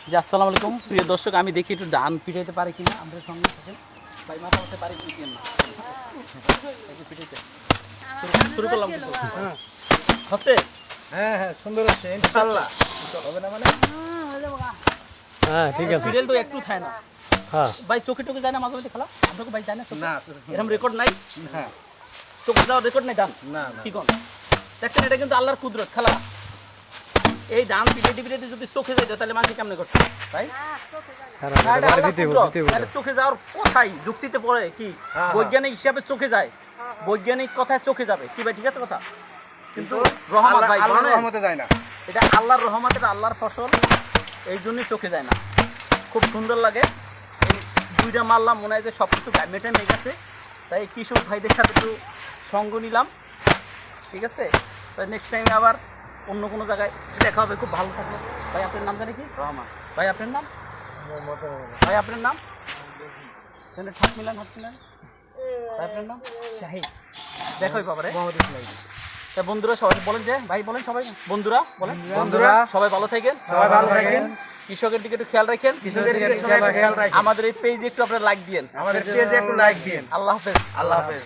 জি আসসালামু আলাইকুম প্রিয় দর্শক, আমি দেখি একটু ডান পিটাইতে পারি কিনা আমাদের সঙ্গে থাকেন। ভাই মাথা হতে পারি কি না পিটাইতে শুরু করলাম কিন্তু হচ্ছে। হ্যাঁ হ্যাঁ সুন্দর হচ্ছে ইনশাআল্লাহ। হবে না মানে হ্যাঁ ঠিক আছে। সিরিয়াল তো একটু থাকে না হ্যাঁ ভাই, চোখে টোকে যায় না মাঝে মাঝে খেলা আপনাকে ভাই যায় না চোখে? না এরকম রেকর্ড নাই, না চোখে যাওয়ার রেকর্ড নাই ডান না কি কোন দেখছেন? এটা কিন্তু আল্লাহর কুদরত খেলা। এই ডান পিটাইতে পিটাইতে যদি চোখে যাইতো তাহলে মানুষ কেমনে করছে ভাই? চোখে যাওয়ার কথাই যুক্তিতে পড়ে কি বৈজ্ঞানিক হিসাবে চোখে যায়, বৈজ্ঞানিক কথায় চোখে যাবে কি ভাই? ঠিক আছে কথা, কিন্তু রহমত ভাই আল্লাহর জানেন? রহমতে যায় না। এটা আল্লাহর রহমত, এটা আল্লাহর ফসল, এই জন্যই চোখে যায় না। খুব সুন্দর লাগে। এই দুইটা মারলাম, মনে হয় যে সব কিছু মেটে নিয়ে গেছে। তাই কৃষক ভাইদের সাথে একটু সঙ্গ নিলাম, ঠিক আছে? তাই নেক্সট টাইম আবার অন্য কোনো জায়গায় দেখা হবে। খুব ভালো থাকলো ভাই। আপনার নাম জানি কি? রহমান। ভাই আপনার নাম? ভাই আপনার নাম? হাত মিলান, হাত মিলান। ভাই আপনার নাম? শাহিদ। দেখাই বাবারে। তা বন্ধুরা সবাই বলেন যে ভাই বলেন, সবাই বন্ধুরা বলেন, বন্ধুরা সবাই ভালো থাকেন, সবাই ভালো থাকেন, কৃষকের দিকে একটু খেয়াল রাখেন, কৃষকের দিকে খেয়াল রাখেন। আমাদের এই পেজে একটু আপনারা লাইক দিয়েন, আমাদের পেজে একটু লাইক দিন। আল্লাহ হাফেজ। আল্লাহ হাফেজ।